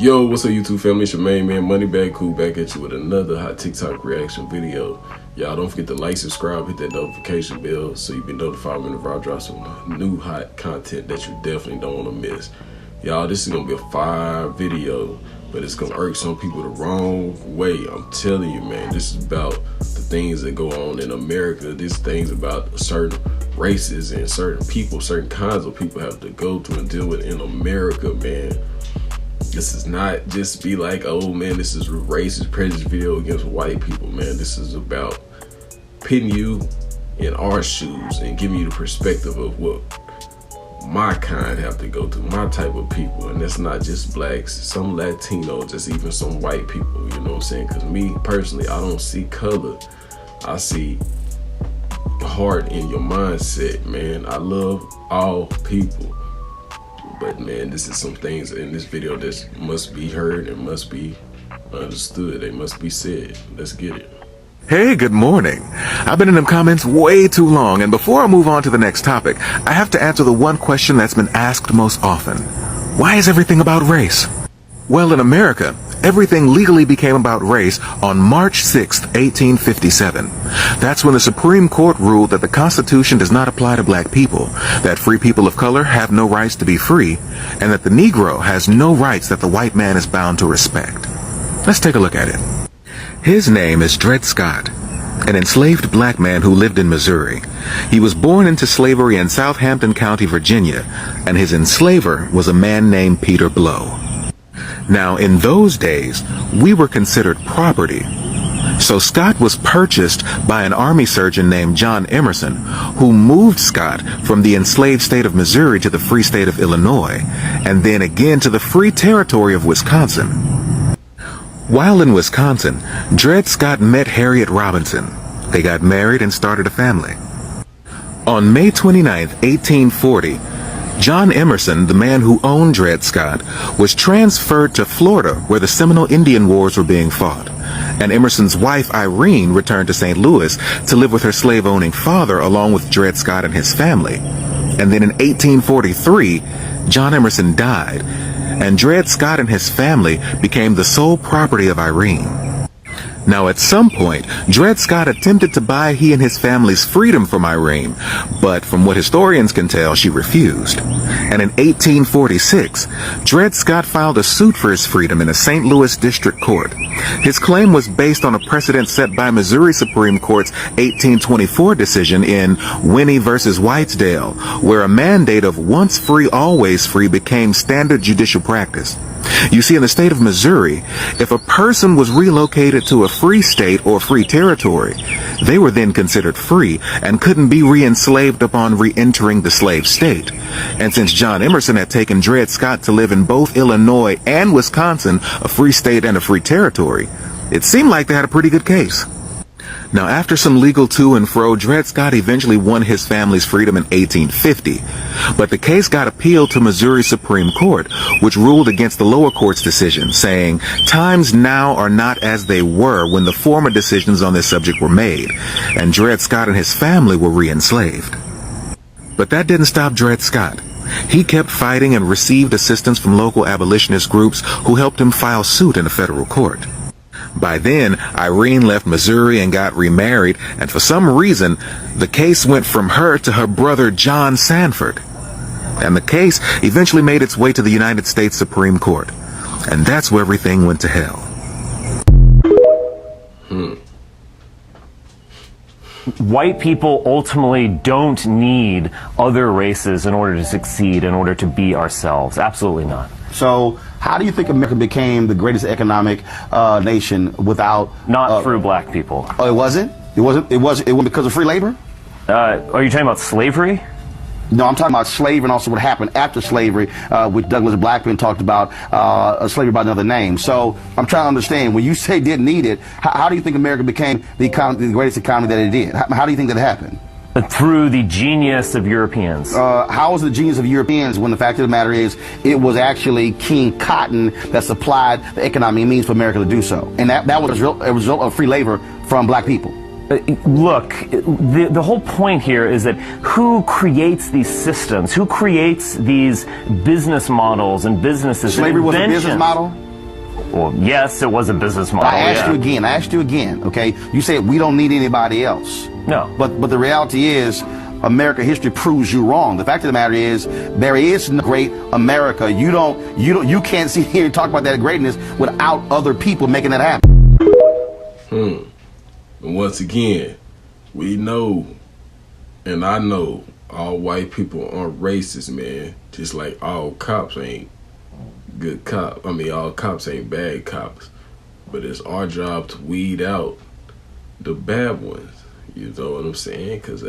Yo, what's up YouTube family? It's your main man MoneybaggCoo back at you with another hot TikTok reaction video. Y'all don't forget to like, subscribe, hit that notification bell so you be notified whenever I drop some new hot content that you definitely don't want to miss. Y'all, this is gonna be a fire video, but it's gonna irk some people the wrong way. I'm telling you, man, this is about the things that go on in America. These things about certain races and certain people, certain kinds of people have to go through and deal with in America, man. This is not just be like, oh man, this is a racist prejudice video against white people, man. This is about putting you in our shoes and giving you the perspective of what my kind have to go through, my type of people. And that's not just blacks, some Latinos, just even some white people, you know what I'm saying? Because me personally, I don't see color. I see heart in your mindset, man. I love all people. But man, this is some things in this video that must be heard and must be understood. They must be said. Let's get it. Hey, good morning. I've been in them comments way too long, and before I move on to the next topic, I have to answer the one question that's been asked most often. Why is everything about race? Well, in America, everything legally became about race on March 6th, 1857. That's when the Supreme Court ruled that the Constitution does not apply to black people, that free people of color have no rights to be free, and that the Negro has no rights that the white man is bound to respect. Let's take a look at it. His name is Dred Scott, an enslaved black man who lived in Missouri. He was born into slavery in Southampton County, Virginia, and his enslaver was a man named Peter Blow. Now, in those days, we were considered property. So Scott was purchased by an army surgeon named John Emerson, who moved Scott from the enslaved state of Missouri to the free state of Illinois, and then again to the free territory of Wisconsin. While in Wisconsin, Dred Scott met Harriet Robinson. They got married and started a family. On May 29, 1840, John Emerson, the man who owned Dred Scott, was transferred to Florida where the Seminole Indian Wars were being fought, and Emerson's wife Irene returned to St. Louis to live with her slave-owning father along with Dred Scott and his family. And then in 1843, John Emerson died, and Dred Scott and his family became the sole property of Irene. Now, at some point, Dred Scott attempted to buy he and his family's freedom from Irene, but from what historians can tell, she refused. And in 1846, Dred Scott filed a suit for his freedom in a St. Louis district court. His claim was based on a precedent set by Missouri Supreme Court's 1824 decision in Winnie versus Whitesdale, where a mandate of once free, always free became standard judicial practice. You see, in the state of Missouri, if a person was relocated to a free state or free territory, they were then considered free and couldn't be re-enslaved upon re-entering the slave state. And since John Emerson had taken Dred Scott to live in both Illinois and Wisconsin, a free state and a free territory, it seemed like they had a pretty good case. Now, after some legal to and fro, Dred Scott eventually won his family's freedom in 1850. But the case got appealed to Missouri Supreme Court, which ruled against the lower court's decision, saying, times now are not as they were when the former decisions on this subject were made, and Dred Scott and his family were re-enslaved. But that didn't stop Dred Scott. He kept fighting and received assistance from local abolitionist groups who helped him file suit in a federal court. By then, Irene left Missouri and got remarried, and for some reason, the case went from her to her brother John Sanford. And the case eventually made its way to the United States Supreme Court. And that's where everything went to hell. White people ultimately don't need other races in order to succeed, in order to be ourselves. Absolutely not. So how do you think America became the greatest economic nation without... Not through black people. Oh, it wasn't? It wasn't because of free labor? Are you talking about slavery? No, I'm talking about slavery and also what happened after slavery, which Douglas Blackman talked about, slavery by another name. So I'm trying to understand, when you say didn't need it, how do you think America became the greatest economy that it did? How do you think that happened? Through the genius of Europeans. How was the genius of Europeans when the fact of the matter is it was actually King Cotton that supplied the economic means for America to do so? And that was a result of free labor from black people. Look, the whole point here is that who creates these systems? Who creates these business models and businesses? Slavery was a business model? Well, yes, it was a business model. I asked you again, okay? You said we don't need anybody else. No. But the reality is, American history proves you wrong. The fact of the matter is, there is no great America. You can't sit here and talk about that greatness without other people making that happen. And once again, we know, and I know, all white people aren't racist, man. Just like all cops ain't good cops. I mean, all cops ain't bad cops. But it's our job to weed out the bad ones. You know what I'm saying? Because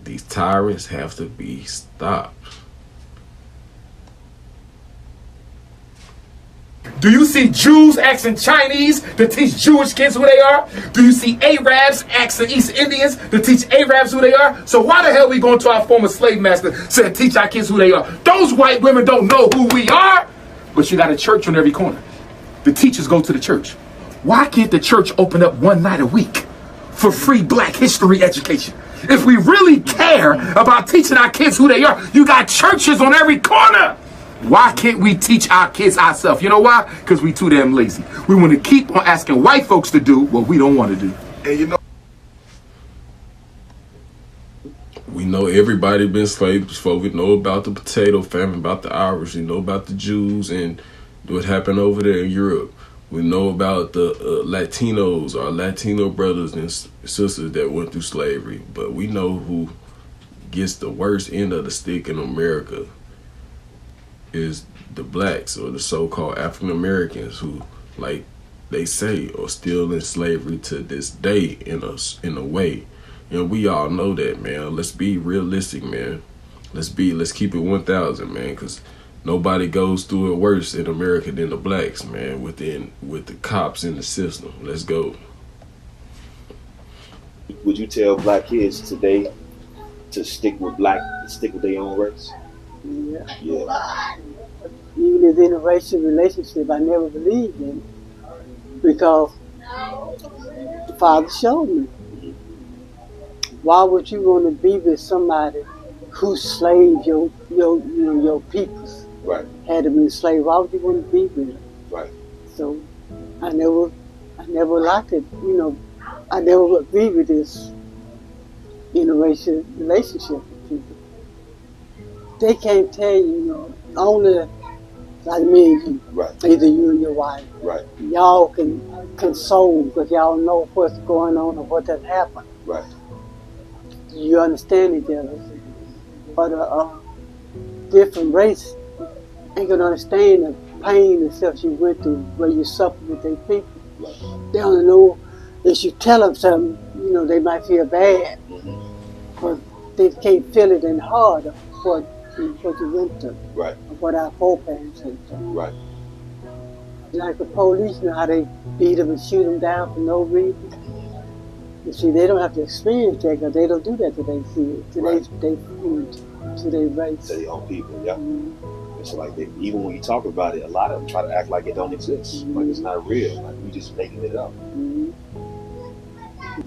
these tyrants have to be stopped. Do you see Jews asking Chinese to teach Jewish kids who they are? Do you see Arabs asking East Indians to teach Arabs who they are? So why the hell are we going to our former slave master saying teach our kids who they are? Those white women don't know who we are. But you got a church on every corner. The teachers go to the church. Why can't the church open up one night a week for free black history education? If we really care about teaching our kids who they are, you got churches on every corner. Why can't we teach our kids ourselves? You know why? Because we too damn lazy. We want to keep on asking white folks to do what we don't want to do. And you know, we know everybody been slaves before. We know about the potato famine, about the Irish. We know about the Jews and what happened over there in Europe. We know about the Latinos, our Latino brothers and sisters that went through slavery. But we know who gets the worst end of the stick in America is the blacks, or the so-called African Americans, who, like they say, are still in slavery to this day in a way. And we all know that, man. Let's be realistic, man. Let's keep it 1,000, man, because nobody goes through it worse in America than the blacks, man, with the cops in the system. Let's go. Would you tell black kids today to stick with their own race? Yeah. Yeah. Even this interracial relationship, I never believed in because the Father showed me. Why would you want to be with somebody who slaved your peoples? Right. Had them enslaved. Why would you want to be with them? Right. So I never liked it. I never agreed with this interracial relationship with people. They can't tell you, only like me and you, Right. either you and your wife. Right. Y'all can console because y'all know what's going on or what has happened. Right. You understand each other. But a different race ain't gonna understand the pain and stuff you went through, where you suffered with their people. Right. They don't know if you tell them something, they might feel bad, but they can't feel it in the heart of what you went through, Right. or what our foreparents went through. Right. Like the police, how they beat them and shoot them down for no reason. You see, they don't have to experience that because they don't do that to their kids, to their race. To their own people, yeah. It's like even when you talk about it, a lot of them try to act like it don't exist, like it's not real, like we just making it up.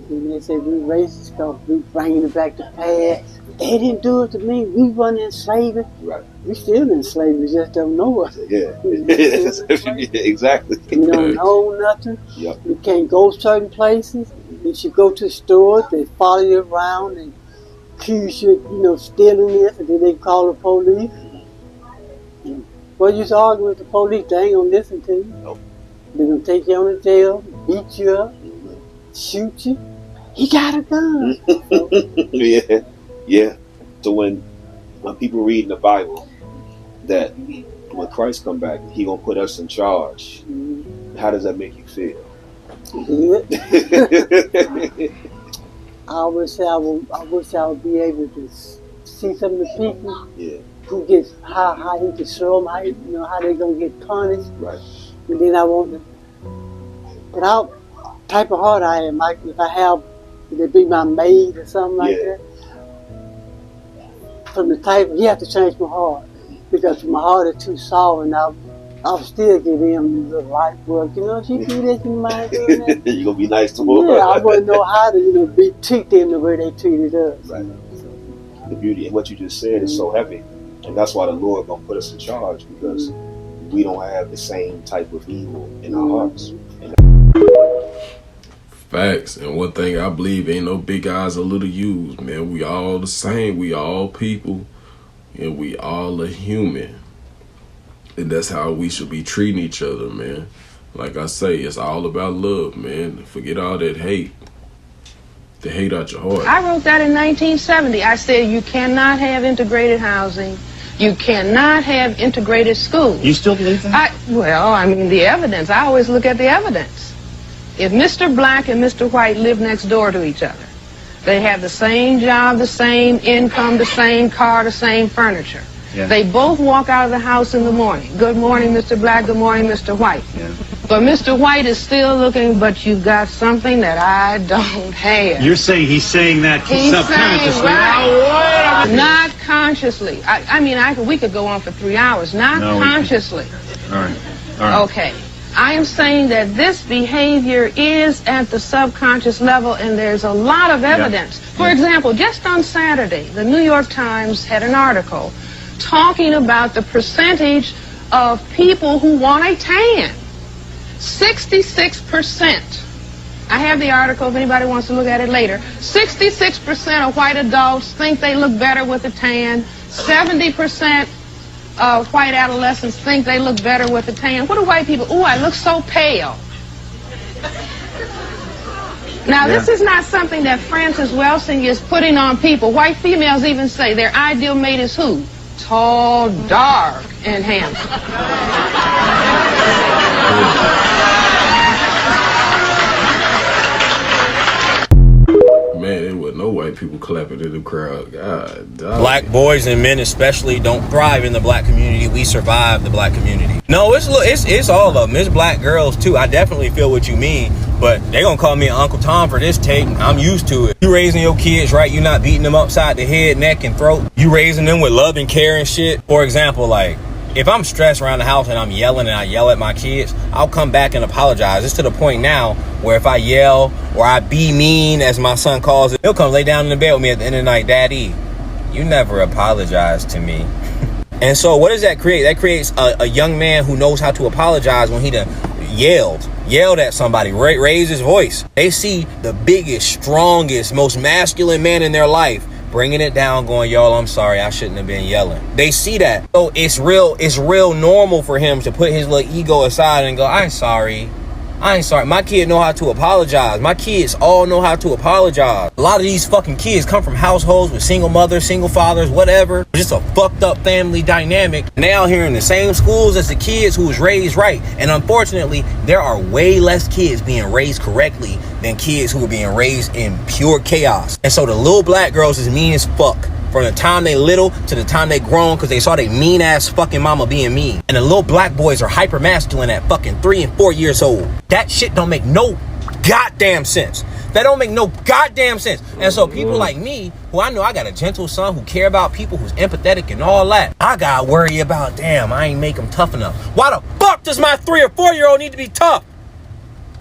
And they say we racist because we bringing it back to past. They didn't do it to me. We weren't enslaving. Right. We still enslaved. We just don't know it. Yeah. Exactly. We don't know nothing. Yep. We can't go certain places. If you go to stores, they follow you around and accuse you, stealing this, and then they call the police. Well, you argue with the police, they ain't gonna listen to you. Nope. They're gonna take you on to jail, beat you up, shoot you. He got a gun. Yeah. Yeah. So when people read in the Bible that when Christ come back, he gonna put us in charge, how does that make you feel? Good. I wish I would be able to see some of the people who get how he can show them how they gonna get punished. Right. And then I want to. But how type of heart I am. If they be my maid or something like that. From the type, you have to change my heart because my heart is too soft, and I'll still give him the life work. If you do this, you mind doing that. You gonna be nice to them. Yeah, I wouldn't know how to treat them the way they treated us. Right. The beauty and what you just said is so heavy, and that's why the Lord gonna put us in charge, because we don't have the same type of evil in our hearts. Facts. And one thing I believe, ain't no big eyes or little U's, man. We all the same. We all people, and we all a human. And that's how we should be treating each other, man. Like I say, it's all about love, man. Forget all that hate. The hate out your heart. I wrote that in 1970. I said you cannot have integrated housing. You cannot have integrated schools. You still believe that? Well, I mean, the evidence. I always look at the evidence. If Mr. Black and Mr. White live next door to each other, they have the same job, the same income, the same car, the same furniture. Yeah. They both walk out of the house in the morning. Good morning, Mr. Black. Good morning, Mr. White. Yeah. But Mr. White is still looking, but you've got something that I don't have. You're saying he's saying that He's subconsciously. saying, right. Not consciously. I mean, we could go on for 3 hours. Not consciously. All right. All right. Okay. I am saying that this behavior is at the subconscious level, and there's a lot of evidence. For example, just on Saturday, the New York Times had an article talking about the percentage of people who want a tan. 66%. I have the article if anybody wants to look at it later. 66% of white adults think they look better with a tan. 70% of white adolescents think they look better with a tan. What do white people? Ooh, I look so pale. Now, this is not something that Francis Welsing is putting on people. White females even say their ideal mate is who? Tall, dark, and handsome. Man, there was no white people clapping in the crowd. God, dog. Black boys and men especially don't thrive in the black community. We survive the black community. No, it's all of them. It's black girls too. I definitely feel what you mean, but they gonna call me Uncle Tom for this take. I'm used to it. You raising your kids right, you not beating them upside the head, neck, and throat. You raising them with love and care and shit. For example, like, if I'm stressed around the house and I'm yelling and I yell at my kids, I'll come back and apologize. It's to the point now where if I yell or I be mean, as my son calls it, he'll come lay down in the bed with me at the end of the night. Daddy, you never apologized to me. And so what does that create? That creates a young man who knows how to apologize when he done yelled at somebody, raised his voice. They see the biggest, strongest, most masculine man in their life bringing it down, going, y'all, I'm sorry, I shouldn't have been yelling. They see that. So it's real normal for him to put his little ego aside and go, I ain't sorry. My kid know how to apologize. My kids all know how to apologize. A lot of these fucking kids come from households with single mothers, single fathers, whatever. Just a fucked up family dynamic. Now here in the same schools as the kids who was raised right. And unfortunately, there are way less kids being raised correctly than kids who are being raised in pure chaos. And so the little black girls is mean as fuck. From the time they little to the time they grown, because they saw they mean ass fucking mama being mean. And the little black boys are hyper masculine at fucking 3 and 4 years old. That shit don't make no goddamn sense. That don't make no goddamn sense. And so people like me, who I know I got a gentle son who care about people, who's empathetic and all that, I gotta worry about, damn, I ain't make him tough enough. Why the fuck does my 3 or 4 year old need to be tough?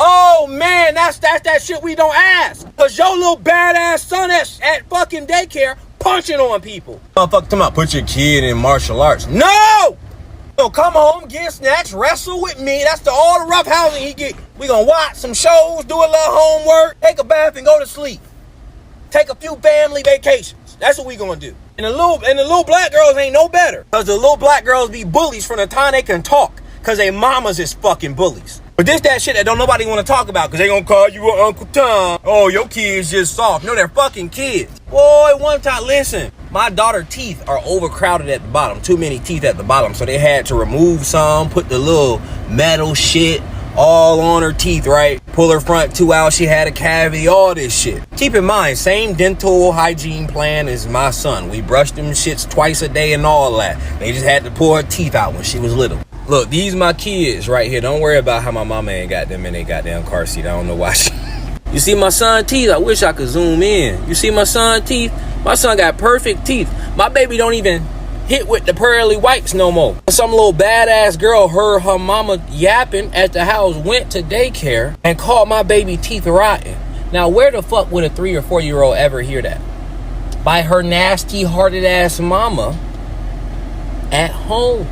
Oh man, that's that shit we don't ask. Cause your little badass son at fucking daycare punching on people. Motherfucker, come on, put your kid in martial arts. No! So come home, get snacks, wrestle with me. That's all the rough housing he get. We gonna watch some shows, do a little homework, take a bath, and go to sleep. Take a few family vacations. That's what we gonna do. And the little black girls ain't no better. Cause the little black girls be bullies from the time they can talk. Cause they mamas is fucking bullies. But this that shit that don't nobody want to talk about because they gonna call you an Uncle Tom. Oh, your kids just soft. No, they're fucking kids. Boy, one time, listen, my daughter's teeth are overcrowded at the bottom. Too many teeth at the bottom. So they had to remove some, put the little metal shit all on her teeth, right? Pull her front 2 out. She had a cavity, all this shit. Keep in mind, same dental hygiene plan as my son. We brushed them shits twice a day and all that. They just had to pull her teeth out when she was little. Look, these my kids right here. Don't worry about how my mama ain't got them in their goddamn car seat. I don't know why she... You see my son's teeth? I wish I could zoom in. You see my son's teeth? My son got perfect teeth. My baby don't even hit with the pearly whites no more. Some little badass girl heard her mama yapping at the house, went to daycare, and called my baby teeth rotten. Now, where the fuck would a 3 or 4 year old ever hear that? By her nasty hearted ass mama at home.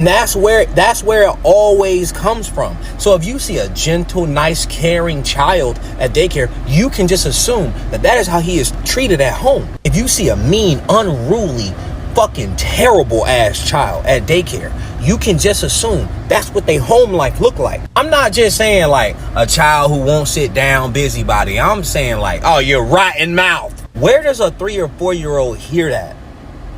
That's where it always comes from. So if you see a gentle, nice, caring child at daycare, you can just assume that is how he is treated at home. If you see a mean, unruly, fucking terrible ass child at daycare, you can just assume that's what their home life look like. I'm not just saying like a child who won't sit down, busybody. I'm saying like, oh, you're rotten mouth. Where does a 3 or 4 year old hear that?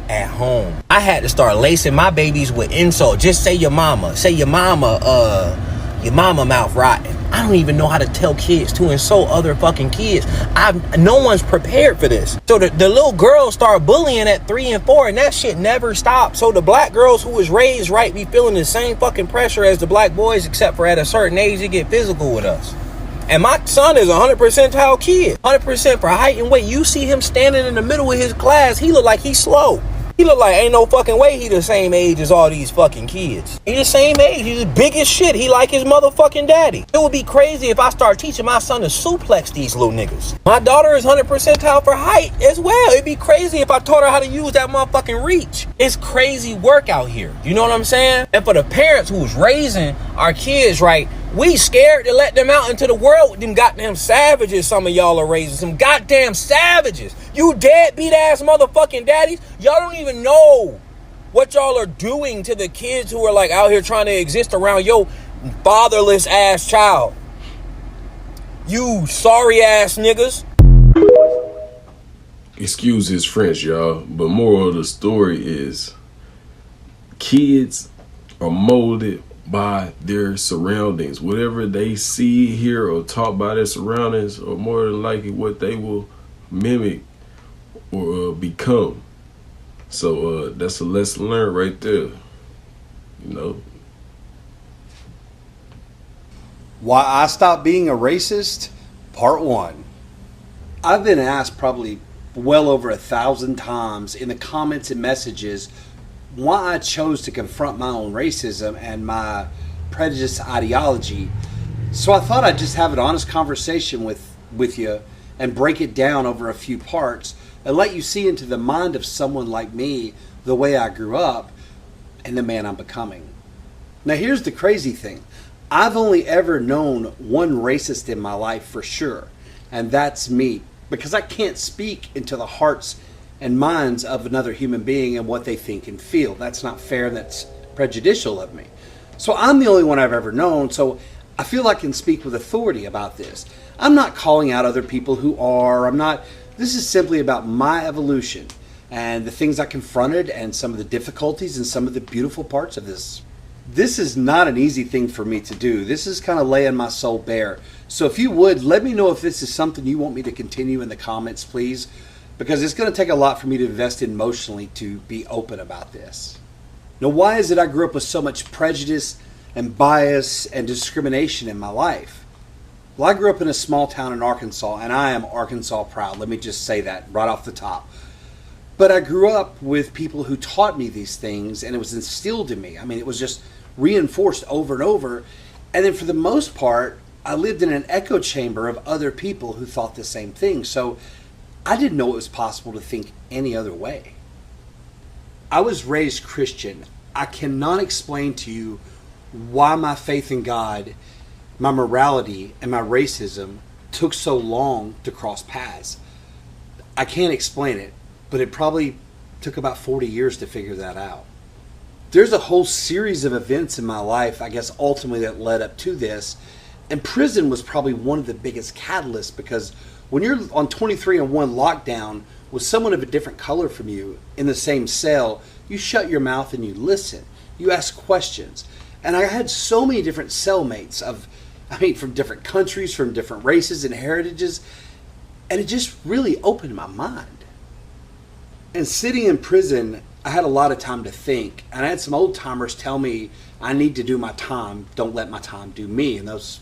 At home. I had to start lacing my babies with insult. Just say your mama mouth rotten. I don't even know how to tell kids to insult other fucking kids. No one's prepared for this. So the little girls start bullying at 3 and 4, and that shit never stops. So the black girls who was raised right be feeling the same fucking pressure as the black boys, except for at a certain age they get physical with us. And my son is a 100 percentile kid. 100% for height and weight. You see him standing in the middle of his class, he look like he's slow. He look like ain't no fucking way he the same age as all these fucking kids. He the same age. He's big as shit. He like his motherfucking daddy. It would be crazy if I start teaching my son to suplex these little niggas. My daughter is 100 percentile for height as well. It'd be crazy if I taught her how to use that motherfucking reach. It's crazy work out here. You know what I'm saying? And for the parents who's raising our kids right, we scared to let them out into the world with them goddamn savages some of y'all are raising. Some goddamn savages. You deadbeat ass motherfucking daddies. Y'all don't even know what y'all are doing to the kids who are like out here trying to exist around your fatherless ass child. You sorry ass niggas. Excuse his French, y'all, but moral of the story is kids are molded by their surroundings. Whatever they see, hear, or taught by their surroundings are more than likely what they will mimic or become. So that's a lesson learned right there. You know. Why I stopped being a racist, part 1. I've been asked probably well over 1,000 times in the comments and messages why I chose to confront my own racism and my prejudice ideology. So I thought I'd just have an honest conversation with you and break it down over a few parts and let you see into the mind of someone like me, the way I grew up, and the man I'm becoming. Now here's the crazy thing. I've only ever known one racist in my life for sure, and that's me, because I can't speak into the hearts and minds of another human being and what they think and feel. That's not fair, and that's prejudicial of me. So I'm the only one I've ever known, so I feel I can speak with authority about this. I'm not calling out other people who are. This is simply about my evolution and the things I confronted and some of the difficulties and some of the beautiful parts of this. This is not an easy thing for me to do. This is kind of laying my soul bare. So if you would, let me know if this is something you want me to continue in the comments, please. Because it's going to take a lot for me to invest emotionally to be open about this. Now, why is it I grew up with so much prejudice and bias and discrimination in my life? Well, I grew up in a small town in Arkansas, and I am Arkansas proud. Let me just say that right off the top. But I grew up with people who taught me these things, and it was instilled in me. I mean, it was just reinforced over and over. And then for the most part, I lived in an echo chamber of other people who thought the same thing. So I didn't know it was possible to think any other way. I was raised Christian. I cannot explain to you why my faith in God, my morality, and my racism took so long to cross paths. I can't explain it, but it probably took about 40 years to figure that out. There's a whole series of events in my life, I guess, ultimately that led up to this. And prison was probably one of the biggest catalysts, because when you're on 23-1 lockdown with someone of a different color from you in the same cell, you shut your mouth and you listen. You ask questions. And I had so many different cellmates from different countries, from different races and heritages. And it just really opened my mind. And sitting in prison, I had a lot of time to think. And I had some old timers tell me, I need to do my time. Don't let my time do me. And those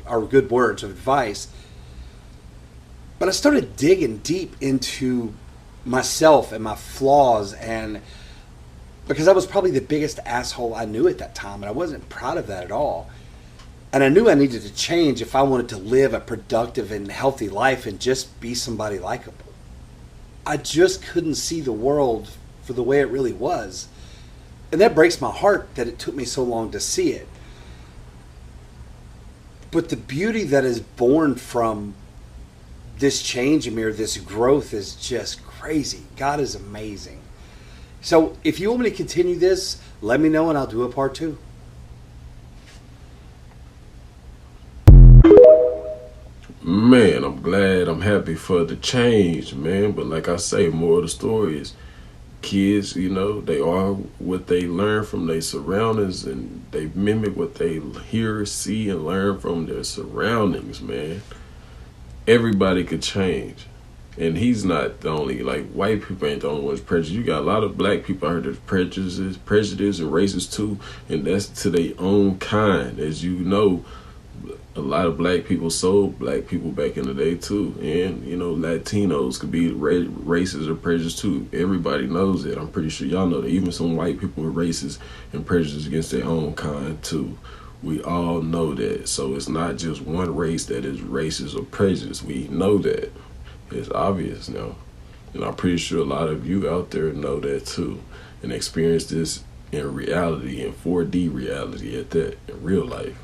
are good words of advice. But I started digging deep into myself and my flaws, and because I was probably the biggest asshole I knew at that time, and I wasn't proud of that at all. And I knew I needed to change if I wanted to live a productive and healthy life and just be somebody likable. I just couldn't see the world for the way it really was. And that breaks my heart that it took me so long to see it. But the beauty that is born from this change, Amir, this growth is just crazy. God is amazing. So if you want me to continue this, let me know and I'll do a part 2. Man, I'm glad, I'm happy for the change, man. But like I say, more of the story is kids, you know, they are what they learn from their surroundings, and they mimic what they hear, see, and learn from their surroundings, man. Everybody could change. And he's not the only, like, white people ain't the only ones prejudiced. You got a lot of black people out here that's prejudice and racist too, and that's to their own kind. As you know, a lot of black people sold black people back in the day too, and you know, Latinos could be racist or prejudiced too. Everybody knows it. I'm pretty sure y'all know that. Even some white people are racist and prejudiced against their own kind too. We all know that. So it's not just one race that is racist or prejudiced. We know that. It's obvious now, and I'm pretty sure a lot of you out there know that too, and experience this in reality, in 4D reality at that, in real life.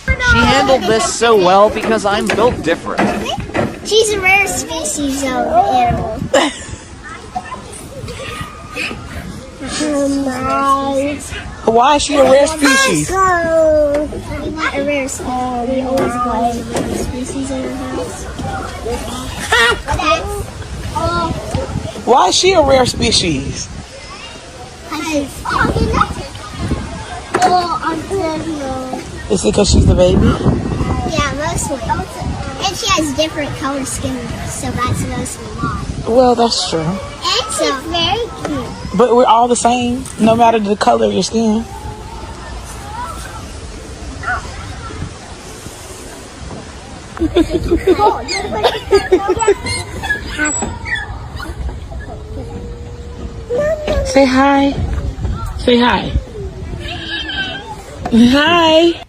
She handled this so well because I'm built different. She's a rare species of animal. Why is she a rare species? I'm not a rare species. We always buy rare species in our house. Why is she a rare species? Is it because she's the baby? Yeah, mostly. And she has different color skin, so that's mostly why. Well, that's true. And she's very cute. But we're all the same, no matter the color of your skin. Say hi. Say hi. Hi.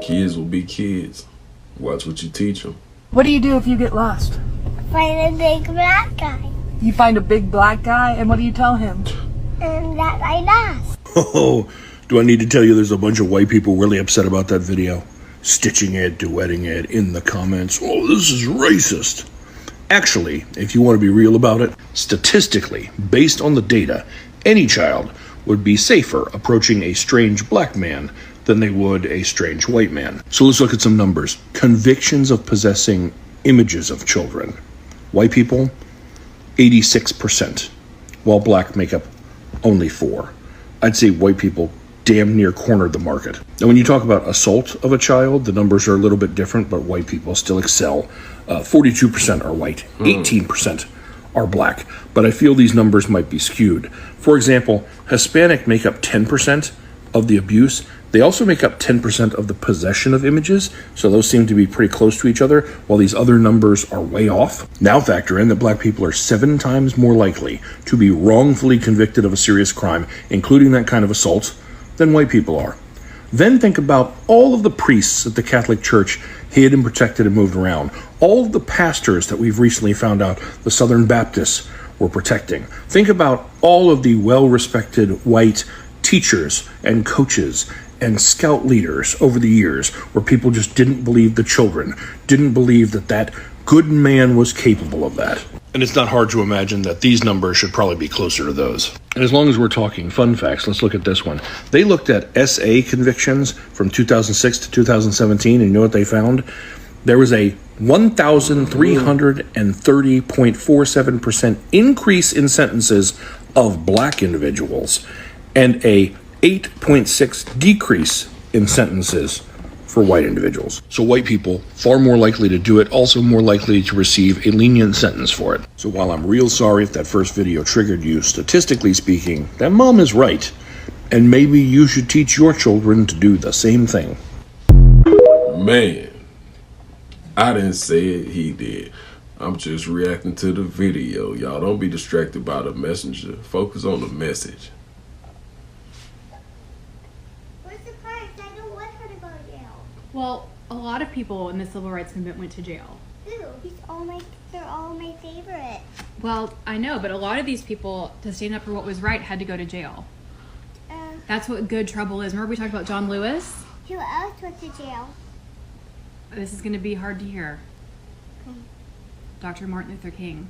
Kids will be kids. Watch what you teach them. What do you do if you get lost? Find a big black guy. You find a big black guy, and what do you tell him? And that I lost. Oh, do I need to tell you there's a bunch of white people really upset about that video? Stitching it, duetting it in the comments. Oh, this is racist. Actually, if you want to be real about it, statistically, based on the data, any child would be safer approaching a strange black man than they would a strange white man. So let's look at some numbers. Convictions of possessing images of children. White people, 86%, while black make up only 4%. I'd say white people damn near cornered the market. Now, when you talk about assault of a child, the numbers are a little bit different, but white people still excel. 42% are white, 18% are black, but I feel these numbers might be skewed. For example, Hispanic make up 10% of the abuse. They also make up 10% of the possession of images, so those seem to be pretty close to each other, while these other numbers are way off. Now factor in that black people are 7 times more likely to be wrongfully convicted of a serious crime, including that kind of assault, than white people are. Then think about all of the priests that the Catholic Church hid and protected and moved around. All of the pastors that we've recently found out the Southern Baptists were protecting. Think about all of the well-respected white teachers and coaches and scout leaders over the years where people just didn't believe the children, didn't believe that that good man was capable of that. And it's not hard to imagine that these numbers should probably be closer to those. And as long as we're talking fun facts, let's look at this one. They looked at SA convictions from 2006 to 2017, and you know what they found? There was a 1,330.47% increase in sentences of black individuals and a 8.6 decrease in sentences for white individuals. So white people, far more likely to do it, also more likely to receive a lenient sentence for it. So while I'm real sorry if that first video triggered you, statistically speaking, that mom is right. And maybe you should teach your children to do the same thing. Man, I didn't say it, he did. I'm just reacting to the video. Y'all don't be distracted by the messenger. Focus on the message. Well, a lot of people in the civil rights movement went to jail. They're all my favorite. Well, I know, but a lot of these people, to stand up for what was right, had to go to jail. That's what good trouble is. Remember we talked about John Lewis? Who else went to jail? This is going to be hard to hear. Okay. Dr. Martin Luther King.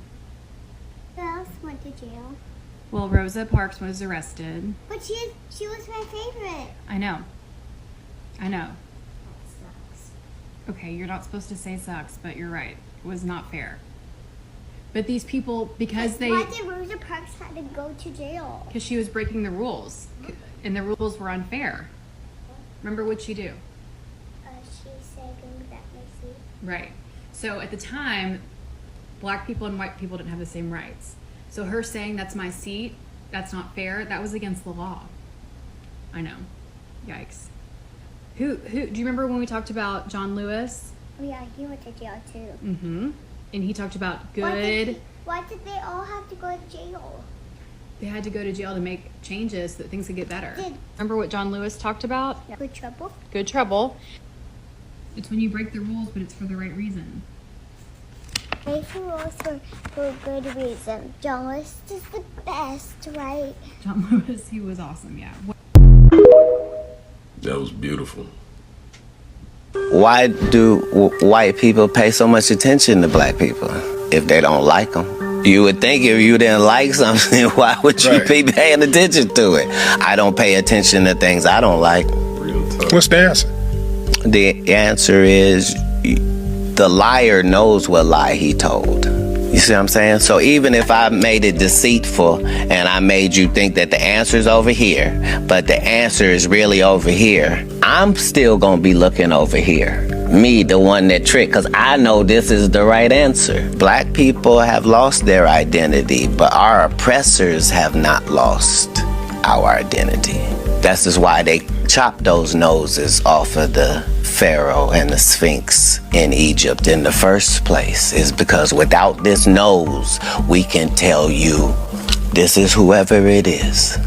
Who else went to jail? Well, Rosa Parks was arrested. But she was my favorite. I know. I know. That sucks. Okay, you're not supposed to say sucks, but you're right. It was not fair. But these people, because Why did Rosa Parks have to go to jail? Because she was breaking the rules. And the rules were unfair. Remember what'd she do? She said, "Give me back my seat." Right. So at the time, black people and white people didn't have the same rights. So her saying that's my seat, that's not fair, that was against the law. I know. Yikes. Who do you remember when we talked about John Lewis? Oh yeah, he went to jail too. Mm-hmm. And he talked about good. Why did they all have to go to jail? They had to go to jail to make changes so that things could get better. Remember what John Lewis talked about? Yeah. Good trouble. Good trouble. It's when you break the rules, but it's for the right reason. Break the rules for a good reason. John Lewis is the best, right? John Lewis, he was awesome, yeah. That was beautiful. Why do white people pay so much attention to black people if they don't like them? You would think if you didn't like something, why would you be paying attention to it? I don't pay attention to things I don't like. What's the answer? The answer is the liar knows what lie he told. You see what I'm saying? So even if I made it deceitful and I made you think that the answer's over here, but the answer is really over here, I'm still gonna be looking over here. Me, the one that tricked, because I know this is the right answer. Black people have lost their identity, but our oppressors have not lost our identity. That's just why they chopped those noses off of the Pharaoh and the Sphinx in Egypt in the first place, is because without this nose, we can tell you this is whoever it is.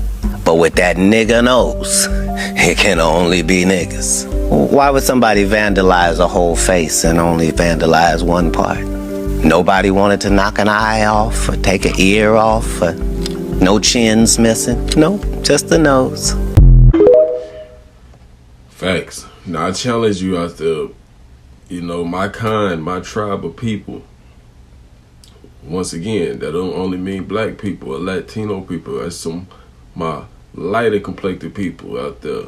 But with that nigga nose, it can only be niggas. Why would somebody vandalize a whole face and only vandalize one part? Nobody wanted to knock an eye off or take an ear off or no chins missing. Nope, just the nose. Facts. Now I challenge you out there, you know, my kind, my tribe of people. Once again, that don't only mean black people or Latino people. That's some my lighter complected people out there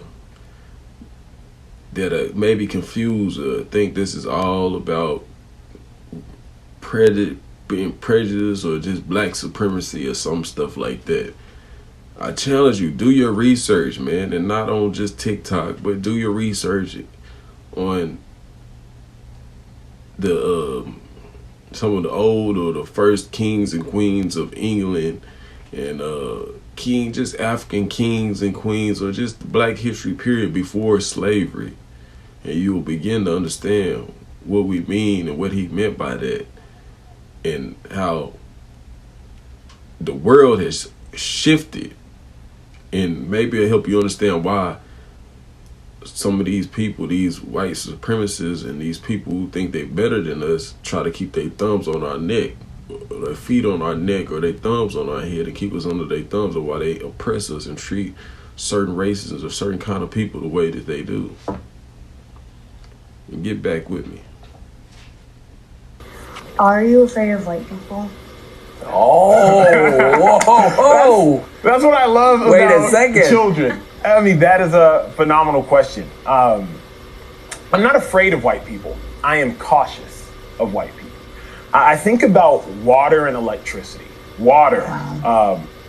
that are maybe confused or think this is all about being prejudiced or just black supremacy or some stuff like that. I challenge you, do your research, man, and not on just TikTok, but do your research on the some of the old or the first kings and queens of England and just African kings and queens, or just the black history period before slavery, and you will begin to understand what we mean and what he meant by that, and how the world has shifted. And maybe it'll help you understand why some of these people, these white supremacists and these people who think they're better than us, try to keep their thumbs on our neck, or their feet on our neck, or their thumbs on our head, and keep us under their thumbs, or why they oppress us and treat certain races or certain kind of people the way that they do. And get back with me. Are you afraid of white people? Oh, whoa. That's what I love about children. I mean, that is a phenomenal question. I'm not afraid of white people. I am cautious of white people. I think about water and electricity. Water,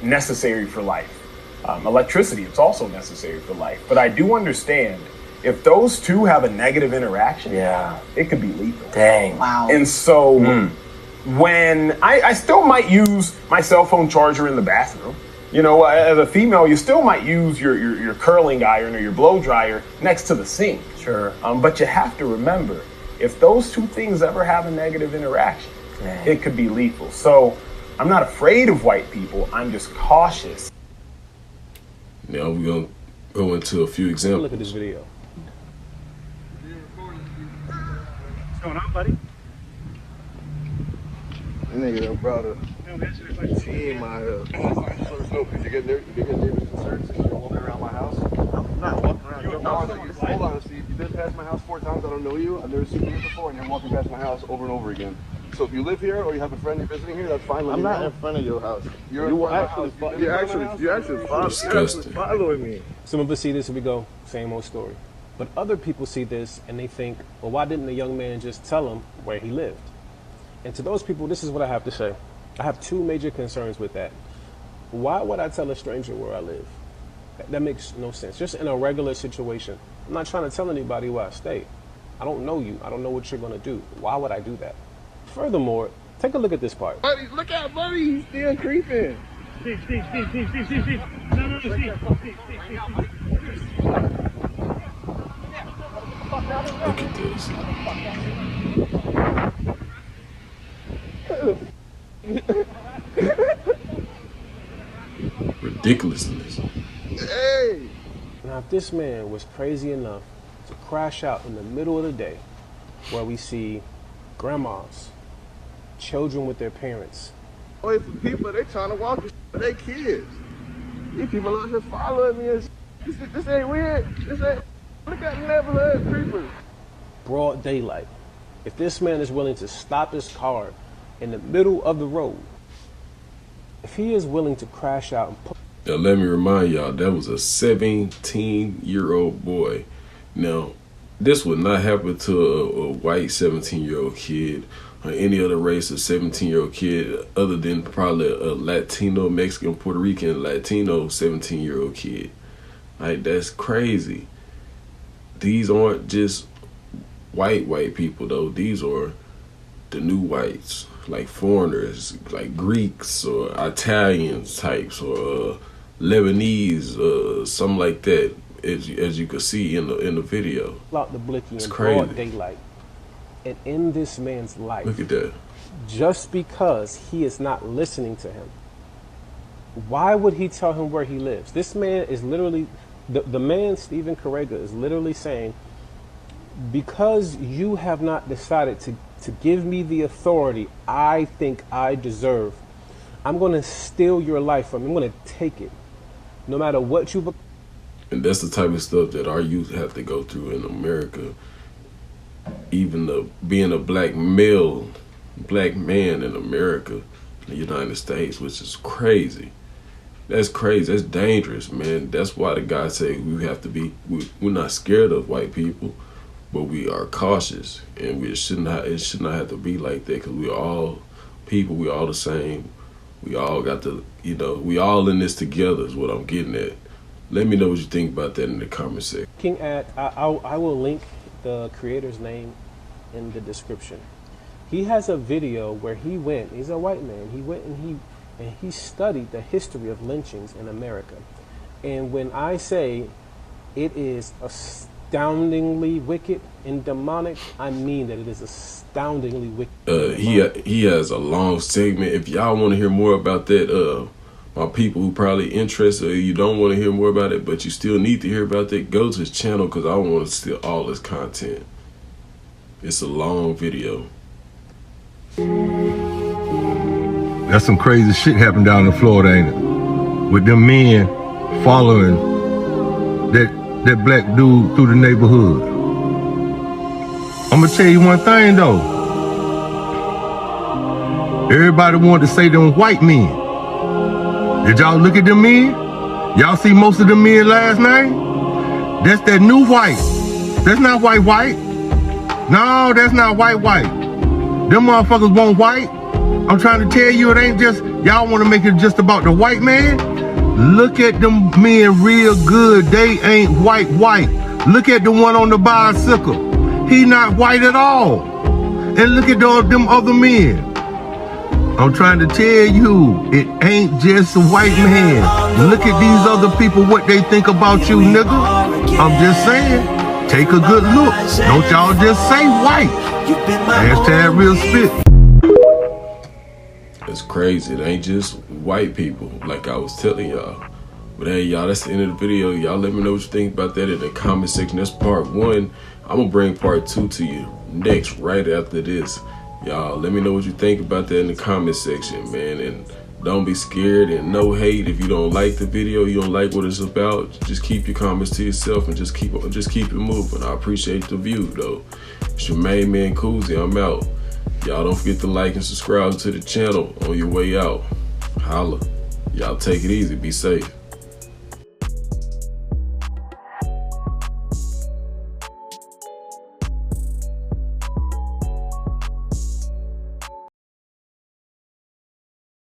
necessary for life. Electricity, it's also necessary for life. But I do understand if those two have a negative interaction, it could be lethal. Dang. Wow. And so when I still might use my cell phone charger in the bathroom, you know, as a female, you still might use your curling iron or your blow dryer next to the sink. Sure. But you have to remember, if those two things ever have a negative interaction, it could be lethal. So I'm not afraid of white people. I'm just cautious. Now we're going to go into a few examples. Look at this video. What's going on, buddy? Nigga, brother. Team my Did you get neighbors concerned since you're walking around my house? I'm not walking around. Hold on, Steve. You've been past my house 4 times. I don't know you. I've never seen you here before, and you're walking past my house over and over again. So if you live here or you have a friend you're visiting here, that's fine. I'm not in front of your house. You're actually following me. Some of us see this and we go, same old story. But other people see this and they think, well, why didn't the young man just tell him where he lived? And to those people, this is what I have to say. I have 2 major concerns with that. Why would I tell a stranger where I live? That makes no sense. Just in a regular situation. I'm not trying to tell anybody where I stay. I don't know you. I don't know what you're going to do. Why would I do that? Furthermore, take a look at this part. Buddy, look out, buddy. He's still creeping. Steve. No, Look at this. Ridiculousness. Hey! Now, if this man was crazy enough to crash out in the middle of the day where we see grandmas, children with their parents. Wait for people, they trying to walk with their kids. These people out here following me and this ain't weird. This ain't. Look at the neighborhood creepers. Broad daylight. If this man is willing to stop his car in the middle of the road, if he is willing to crash out and now let me remind y'all, that was a 17-year-old boy. Now, this would not happen to a white 17-year-old kid or any other race of 17-year-old kid other than probably a Latino, Mexican, Puerto Rican, Latino 17-year-old kid. Like, that's crazy. These aren't just white people, though. These are the new whites, like foreigners, like Greeks or Italians types or Lebanese, something like that, as you can see in the video. Out the blicky it's in crazy. Broad daylight, and in this man's life, look at that. Just because he is not listening to him, why would he tell him where he lives? This man is literally, the man, Stephen Correga, is literally saying, because you have not decided to give me the authority I think I deserve, I'm going to steal your life from you. I'm going to take it. No matter what you've... And that's the type of stuff that our youth have to go through in America. Even being a black man in America, the United States, which is crazy. That's crazy. That's dangerous, man. That's why the guy say we have to be, we're not scared of white people, but we are cautious. And it should not have to be like that, because we are all people, we all the same. We all got to, we all in this together is what I'm getting at. Let me know what you think about that in the comment section. Looking at, I will link the creator's name in the description. He has a video where he went, he's a white man, he went and he studied the history of lynchings in America. And when I say it is astoundingly wicked and demonic, I mean that it is astoundingly wicked. He has a long segment. If y'all want to hear more about that, my people who probably interested, or you don't want to hear more about it, but you still need to hear about that, go to his channel, because I don't want to steal all his content. It's a long video. That's some crazy shit happened down in Florida, ain't it? With them men following that black dude through the neighborhood. I'm gonna tell you one thing though. Everybody wanted to say them white men. Did y'all look at them men? Y'all see most of them men last night? That's that new white. That's not white. No, that's not white. Them motherfuckers want white. I'm trying to tell you, it ain't just, y'all want to make it just about the white man? Look at them men real good. They ain't white. Look at the one on the bicycle. He not white at all. And look at them other men. I'm trying to tell you, it ain't just a white man. Look at these other people, what they think about you, nigga. I'm just saying, take a good look. Don't y'all just say white. Hashtag real spit. It's crazy. It ain't just white people, like I was telling y'all. But hey, y'all, that's the end of the video. Y'all let me know what you think about that in the comment section. That's part 1. I'm gonna bring part 2 to you next, right after this. Y'all, let me know what you think about that in the comment section, man. And don't be scared, and no hate. If you don't like the video, you don't like what it's about, just keep your comments to yourself and just keep it moving. I appreciate the view, though. It's your main man, Koozie. I'm out. Y'all don't forget to like and subscribe to the channel on your way out. Holla. Y'all take it easy. Be safe.